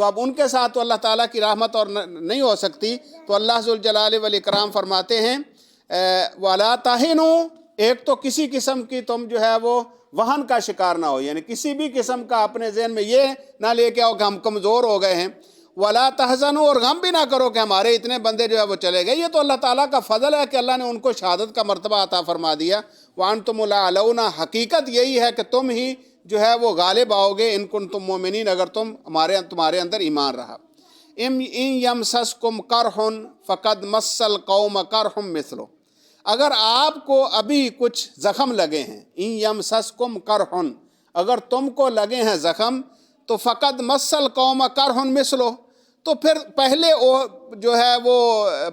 تو اب ان کے ساتھ تو اللہ تعالیٰ کی رحمت اور نہیں ہو سکتی۔ تو اللہ ذوالجلال والاکرام فرماتے ہیں وَلَا تَهِنُوا، ایک تو کسی قسم کی تم جو ہے وہ وہن کا شکار نہ ہو، یعنی کسی بھی قسم کا اپنے ذہن میں یہ نہ لے کے آؤ کہ ہم کمزور ہو گئے ہیں۔ وَلَا تَحْزَنُوا، اور غم بھی نہ کرو کہ ہمارے اتنے بندے جو ہے وہ چلے گئے۔ یہ تو اللہ تعالیٰ کا فضل ہے کہ اللہ نے ان کو شہادت کا مرتبہ عطا فرما دیا۔ وَأَنْتُمُ الْأَعْلَوْنَ، حقیقت یہی ہے کہ تم ہی جو ہے وہ غالب آؤ گے، ان کنتم مومنین، اگر تمہارے اندر ایمان رہا۔ اِن یمسسکم قرح فقد مس القوم قرح مثلہ، اگر آپ کو ابھی کچھ زخم لگے ہیں، ان یمسسکم قرح، اگر تم کو لگے ہیں زخم، تو فقد مس القوم قرح مثلہ، تو پھر پہلے جو ہے وہ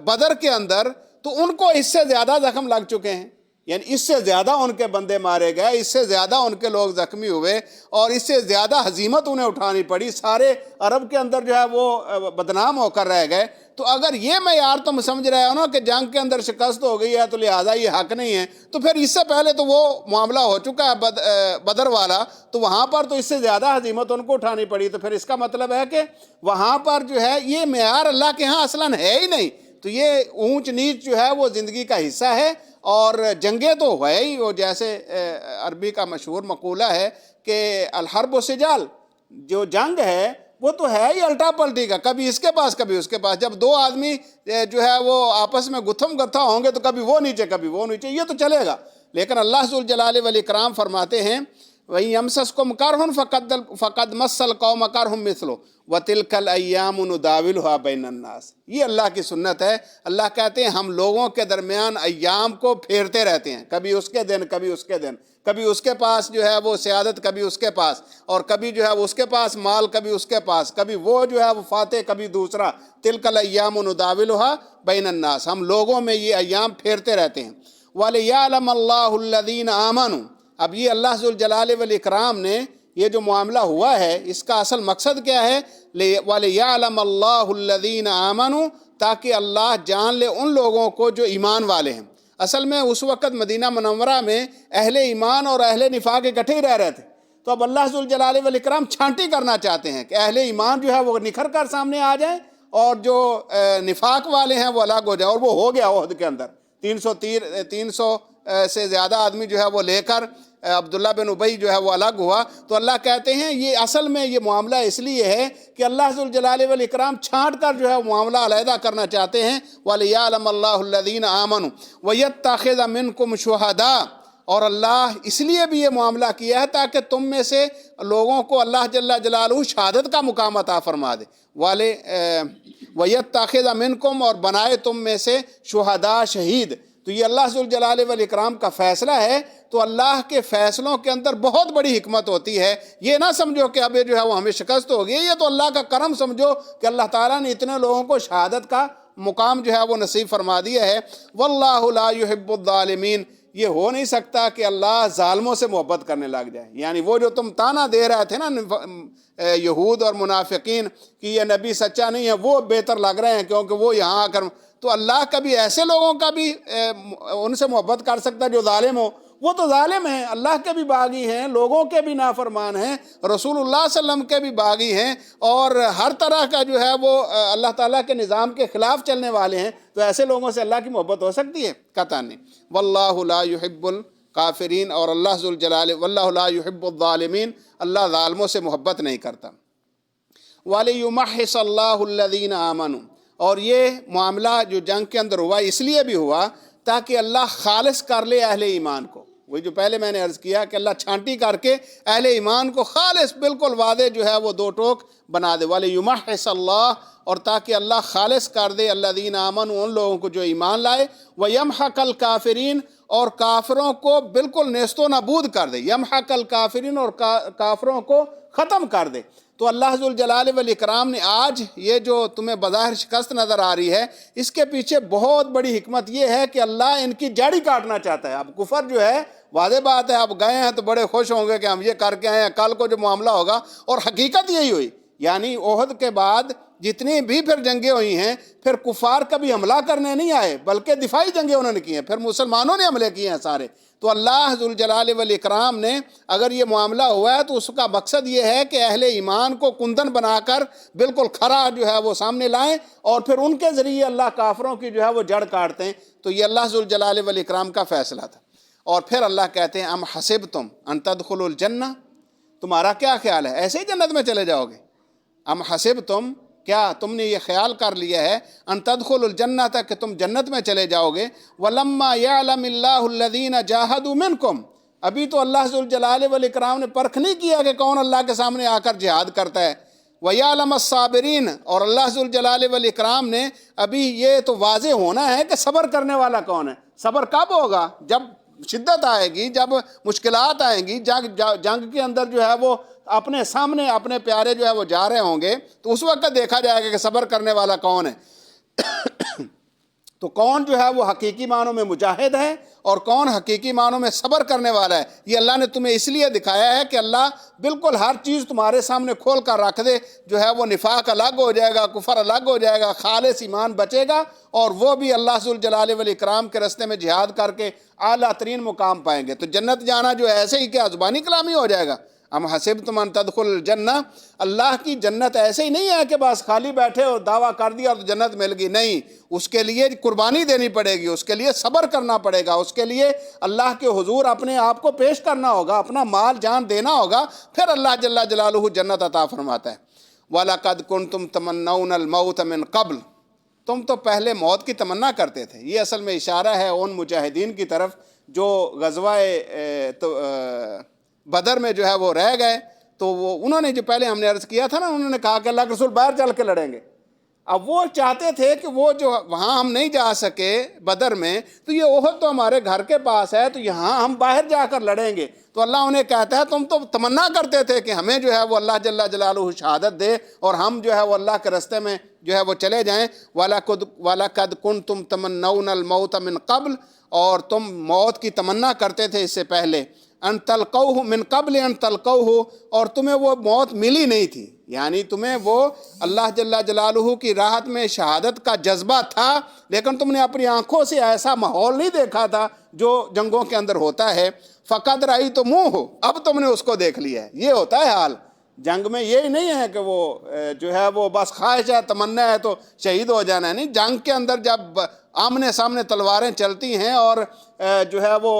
بدر کے اندر تو ان کو اس سے زیادہ زخم لگ چکے ہیں، یعنی اس سے زیادہ ان کے بندے مارے گئے، اس سے زیادہ ان کے لوگ زخمی ہوئے، اور اس سے زیادہ ہزیمت انہیں اٹھانی پڑی، سارے عرب کے اندر جو ہے وہ بدنام ہو کر رہ گئے۔ تو اگر یہ معیار تم سمجھ رہے ہو نا کہ جنگ کے اندر شکست ہو گئی ہے تو لہٰذا یہ حق نہیں ہے، تو پھر اس سے پہلے تو وہ معاملہ ہو چکا ہے بدر والا، تو وہاں پر تو اس سے زیادہ ہزیمت ان کو اٹھانی پڑی، تو پھر اس کا مطلب ہے کہ وہاں پر جو ہے یہ معیار اللہ کے ہاں اصلاً ہے ہی نہیں۔ تو یہ اونچ نیچ جو ہے وہ زندگی کا حصہ ہے، اور جنگیں تو ہے ہی، وہ جیسے عربی کا مشہور مقولہ ہے کہ الحرب و سجال، جو جنگ ہے وہ تو ہے ہی الٹا پلٹی کا، کبھی اس کے پاس کبھی اس کے پاس۔ جب دو آدمی جو ہے وہ آپس میں گتھم گتھا ہوں گے تو کبھی وہ نیچے کبھی وہ نیچے، یہ تو چلے گا۔ لیکن اللہ ذوالجلال والاکرام فرماتے ہیں وَإِن يَمْسَسْكُمْ قَرْحٌ فَقَدْ مَسَّ الْقَوْمَ قَرْحٌ مِثْلُهُ وَتِلْكَ الْأَيَّامُ نُدَاوِلُهَا بَيْنَ النَّاسِ، یہ اللہ کی سنت ہے۔ اللہ کہتے ہیں ہم لوگوں کے درمیان ایام کو پھیرتے رہتے ہیں، کبھی اس کے دن کبھی اس کے دن، کبھی اس کے پاس جو ہے وہ سیادت کبھی اس کے پاس، اور کبھی جو ہے اس کے پاس مال کبھی اس کے پاس، کبھی وہ جو ہے وہ فاتح کبھی دوسرا۔ تِلْكَ الْأَيَّامُ نُدَاوِلُهَا بَيْنَ النَّاسِ، ہم لوگوں میں یہ ایام پھیرتے رہتے ہیں۔ وَلِيَعْلَمَ اللَّهُ الَّذِينَ آمَنُوا، اب یہ اللہ ذوالجلال والاکرام نے یہ جو معاملہ ہوا ہے اس کا اصل مقصد کیا ہے؟ وَلِيَعْلَمَ اللَّهُ الَّذِينَ آمَنُوا، تاکہ اللہ جان لے ان لوگوں کو جو ایمان والے ہیں۔ اصل میں اس وقت مدینہ منورہ میں اہل ایمان اور اہل نفاق اکٹھے ہی رہ رہے تھے، تو اب اللہ ذوالجلال والاکرام چھانٹی کرنا چاہتے ہیں کہ اہل ایمان جو ہے وہ نکھر کر سامنے آ جائیں، اور جو نفاق والے ہیں وہ الگ ہو جائیں، اور وہ ہو گیا عہد کے اندر 300 سے زیادہ آدمی جو ہے وہ لے کر عبداللہ بن ابی جو ہے وہ الگ ہوا۔ تو اللہ کہتے ہیں یہ اصل میں یہ معاملہ اس لیے ہے کہ اللہ ذوالجلال والاکرام چھانٹ کر جو ہے معاملہ علیحدہ کرنا چاہتے ہیں۔ وَلِيَعْلَمَ اللَّهُ الَّذِينَ آمَنُوا وَيَتَّخِذَ مِنْكُمْ شُهَدَاءَ، اور اللہ اس لیے بھی یہ معاملہ کیا ہے تاکہ تم میں سے لوگوں کو اللہ جل جلالہ شہادت کا مقام عطا فرما دے۔ وَيَتَّخِذَ مِنْكُمْ، اور بنائے تم میں سے شہداء، شہید۔ تو یہ اللہ ذوالجلال والاکرام کا فیصلہ ہے۔ تو اللہ کے فیصلوں کے اندر بہت بڑی حکمت ہوتی ہے۔ یہ نہ سمجھو کہ اب یہ جو ہے وہ ہمیں شکست ہو گئی، یہ تو اللہ کا کرم سمجھو کہ اللہ تعالیٰ نے اتنے لوگوں کو شہادت کا مقام جو ہے وہ نصیب فرما دیا ہے۔ وَاللَّهُ لَا يُحِبُّ الظَّالِمِينَ، یہ ہو نہیں سکتا کہ اللہ ظالموں سے محبت کرنے لگ جائے۔ یعنی وہ جو تم تانا دے رہے تھے نا یہود اور منافقین کہ یہ نبی سچا نہیں ہے، وہ بہتر لگ رہے ہیں کیونکہ وہ یہاں آ کر، تو اللہ کبھی ایسے لوگوں کا بھی ان سے محبت کر سکتا ہے جو ظالم ہو؟ وہ تو ظالم ہیں، اللہ کے بھی باغی ہیں، لوگوں کے بھی نافرمان ہیں، رسول اللہ صلی اللہ علیہ وسلم کے بھی باغی ہیں، اور ہر طرح کا جو ہے وہ اللہ تعالیٰ کے نظام کے خلاف چلنے والے ہیں۔ تو ایسے لوگوں سے اللہ کی محبت ہو سکتی ہے؟ قطعاً نہیں۔ واللہ لا يحب الکافرین، اور اللہ ذوالجلال واللہ لا يحب الظالمین، اللہ ظالموں سے محبت نہیں کرتا۔ وَلِيُمَحِّصَ اللَّهُ الَّذِينَ آمَنُوا، اور یہ معاملہ جو جنگ کے اندر ہوا اس لیے بھی ہوا تاکہ اللہ خالص کر لے اہل ایمان کو۔ وہی جو پہلے میں نے عرض کیا کہ اللہ چھانٹی کر کے اہل ایمان کو خالص بالکل واضح جو ہے وہ دو ٹوک بنا دے۔ وَلِيُمَحِّصَ اللَّهُ، اور تاکہ اللہ خالص کر دے الَّذِينَ آمَنُوا، ان لوگوں کو جو ایمان لائے، وَيَمْحَقَ الْكَافِرِينَ، اور کافروں کو بالکل نیست و نابود کر دے۔ یمحق الکافرین، اور کافروں کو ختم کر دے۔ تو اللہ ذوالجلال والاکرام نے آج یہ جو تمہیں بظاہر شکست نظر آ رہی ہے، اس کے پیچھے بہت بڑی حکمت یہ ہے کہ اللہ ان کی جڑ ہی کاٹنا چاہتا ہے۔ اب کفر جو ہے واضح بات ہے، اب گئے ہیں تو بڑے خوش ہوں گے کہ ہم یہ کر کے آئے ہیں، کل کو جو معاملہ ہوگا، اور حقیقت یہی ہوئی۔ یعنی احد کے بعد جتنی بھی پھر جنگیں ہوئی ہیں پھر کفار کبھی حملہ کرنے نہیں آئے بلکہ دفاعی جنگیں انہوں نے کی ہیں، پھر مسلمانوں نے حملے کیے ہیں سارے۔ تو اللہ ذوالجلال والاکرام نے اگر یہ معاملہ ہوا ہے تو اس کا مقصد یہ ہے کہ اہل ایمان کو کندن بنا کر بالکل کھڑا جو ہے وہ سامنے لائیں اور پھر ان کے ذریعے اللہ کافروں کی جو ہے وہ جڑ کاٹتے ہیں۔ تو یہ اللہ ذوالجلال والاکرام کا فیصلہ تھا۔ اور پھر اللہ کہتے ہیں ام حسبتم ان تدخلوا الجنہ، تمہارا کیا خیال ہے ایسے ہی جنت میں چلے جاؤ گے؟ ام حسبتم، کیا تم نے یہ خیال کر لیا ہے ان تدخلوا الجنہ تک کہ تم جنت میں چلے جاؤ گے؟ وَلَمَّا يَعْلَمِ اللَّهُ الَّذِينَ جَاهَدُوا مِنْكُمْ، ابھی تو اللہ ذوالجلال والاکرام نے پرکھ نہیں کیا کہ کون اللہ کے سامنے آ کر جہاد کرتا ہے۔ وَيَعْلَمَ الصَّابِرِينَ، اور اللہ ذوالجلال والاکرام نے ابھی یہ تو واضح ہونا ہے کہ صبر کرنے والا کون ہے۔ صبر کب ہوگا؟ جب شدت آئے گی، جب مشکلات آئیں گی، جنگ کے اندر جو ہے وہ اپنے سامنے اپنے پیارے جو ہے وہ جا رہے ہوں گے، تو اس وقت دیکھا جائے گا کہ صبر کرنے والا کون ہے۔ تو کون جو ہے وہ حقیقی معنوں میں مجاہد ہے اور کون حقیقی معنوں میں صبر کرنے والا ہے، یہ اللہ نے تمہیں اس لیے دکھایا ہے کہ اللہ بالکل ہر چیز تمہارے سامنے کھول کر رکھ دے، جو ہے وہ نفاق الگ ہو جائے گا، کفر الگ ہو جائے گا، خالص ایمان بچے گا، اور وہ بھی اللہ ذوالجلال والاکرام کے راستے میں جہاد کر کے اعلیٰ ترین مقام پائیں گے۔ تو جنت جانا جو ہے ایسے ہی کیا زبانی کلامی ہو جائے گا؟ ام حسبتم ان تدخلوا الجنہ، اللہ کی جنت ایسے ہی نہیں ہے کہ بس خالی بیٹھے اور دعویٰ کر دیا اور جنت مل گئی، نہیں، اس کے لیے قربانی دینی پڑے گی، اس کے لیے صبر کرنا پڑے گا، اس کے لیے اللہ کے حضور اپنے آپ کو پیش کرنا ہوگا، اپنا مال جان دینا ہوگا، پھر اللہ جل جلالہ جنت عطا فرماتا ہے۔ وَلَقَدْ كُنْتُمْ تَمَنَّوْنَ الْمَوْتَ مِنْ قَبْلُ، تم تو پہلے موت کی تمنا کرتے تھے۔ یہ اصل میں اشارہ ہے ان مجاہدین کی طرف جو غزوہ بدر میں جو ہے وہ رہ گئے، تو وہ انہوں نے جو پہلے ہم نے عرض کیا تھا نا، انہوں نے کہا کہ اللہ کے رسول باہر چل کے لڑیں گے۔ اب وہ چاہتے تھے کہ وہ جو وہاں ہم نہیں جا سکے بدر میں، تو یہ احد تو ہمارے گھر کے پاس ہے، تو یہاں ہم باہر جا کر لڑیں گے۔ تو اللہ انہیں کہتا ہے تم تو تمنا کرتے تھے کہ ہمیں جو ہے وہ اللہ جل جلالہ شہادت دے اور ہم جو ہے وہ اللہ کے راستے میں جو ہے وہ چلے جائیں۔ وَلَقَدْ كُنْتُمْ تَمَنَّوْنَ الْمَوْتَ مِنْ قَبْلُ، اور تم موت کی تمنا کرتے تھے اس سے پہلے، ان تلقوہ من قبل ان تلقوہ، اور تمہیں وہ موت ملی نہیں تھی، یعنی تمہیں وہ اللہ جل جلالہ کی راحت میں شہادت کا جذبہ تھا، لیکن تم نے اپنی آنکھوں سے ایسا ماحول نہیں دیکھا تھا جو جنگوں کے اندر ہوتا ہے۔ فقد رأیتموہ، اب تم نے اس کو دیکھ لیا ہے۔ یہ ہوتا ہے حال جنگ میں، یہی نہیں ہے کہ وہ جو ہے وہ بس خواہش ہے، تمنا ہے تو شہید ہو جانا ہے، نہیں، جنگ کے اندر جب آمنے سامنے تلواریں چلتی ہیں اور جو ہے وہ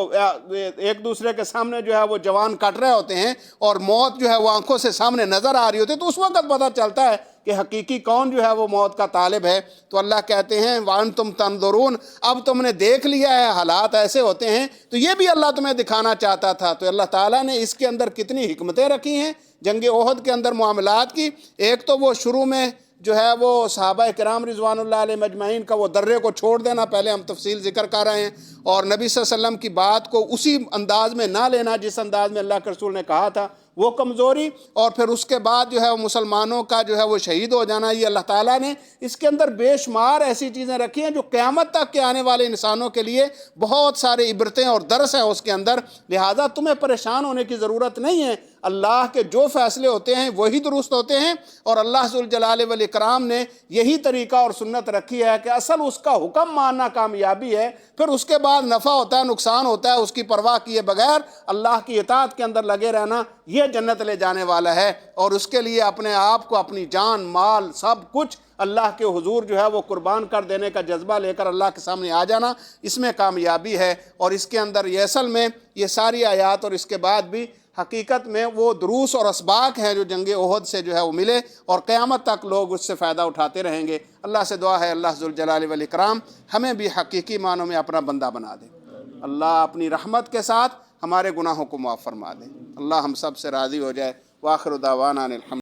ایک دوسرے کے سامنے جو ہے وہ جوان کٹ رہے ہوتے ہیں اور موت جو ہے وہ آنکھوں سے سامنے نظر آ رہی ہوتی ہے، تو اس وقت پتہ چلتا ہے کہ حقیقی کون جو ہے وہ موت کا طالب ہے۔ تو اللہ کہتے ہیں وَأَنْتُمْ تَنْظُرُونَ، اب تم نے دیکھ لیا ہے، حالات ایسے ہوتے ہیں، تو یہ بھی اللہ تمہیں دکھانا چاہتا تھا۔ تو اللہ تعالیٰ نے اس کے اندر کتنی حکمتیں رکھی ہیں جنگ احد کے اندر معاملات کی۔ ایک تو وہ شروع میں جو ہے وہ صحابہ کرام رضوان اللہ علیہ مجمعین کا وہ درے کو چھوڑ دینا، پہلے ہم تفصیل ذکر کر رہے ہیں، اور نبی صلی اللہ علیہ وسلم کی بات کو اسی انداز میں نہ لینا جس انداز میں اللہ کے رسول نے کہا تھا، وہ کمزوری، اور پھر اس کے بعد جو ہے وہ مسلمانوں کا جو ہے وہ شہید ہو جانا۔ یہ اللہ تعالیٰ نے اس کے اندر بے شمار ایسی چیزیں رکھی ہیں جو قیامت تک کے آنے والے انسانوں کے لیے بہت سارے عبرتیں اور درس ہیں اس کے اندر، لہٰذا تمہیں پریشان ہونے کی ضرورت نہیں ہے۔ اللہ کے جو فیصلے ہوتے ہیں وہی درست ہوتے ہیں، اور اللہ ذوالجلال والاکرام نے یہی طریقہ اور سنت رکھی ہے کہ اصل اس کا حکم ماننا کامیابی ہے، پھر اس کے بعد نفع ہوتا ہے، نقصان ہوتا ہے، اس کی پرواہ کیے بغیر اللہ کی اطاعت کے اندر لگے رہنا، یہ جنت لے جانے والا ہے۔ اور اس کے لیے اپنے آپ کو، اپنی جان مال سب کچھ اللہ کے حضور جو ہے وہ قربان کر دینے کا جذبہ لے کر اللہ کے سامنے آ جانا، اس میں کامیابی ہے۔ اور اس کے اندر یہ اصل میں یہ ساری آیات اور اس کے بعد بھی حقیقت میں وہ دروس اور اسباق ہیں جو جنگ احد سے جو ہے وہ ملے، اور قیامت تک لوگ اس سے فائدہ اٹھاتے رہیں گے۔ اللہ سے دعا ہے اللہ ذوالجلال والاکرام ہمیں بھی حقیقی معنوں میں اپنا بندہ بنا دے، اللہ اپنی رحمت کے ساتھ ہمارے گناہوں کو معاف فرما دے، اللہ ہم سب سے راضی ہو جائے۔ وآخر دعوانا الحمد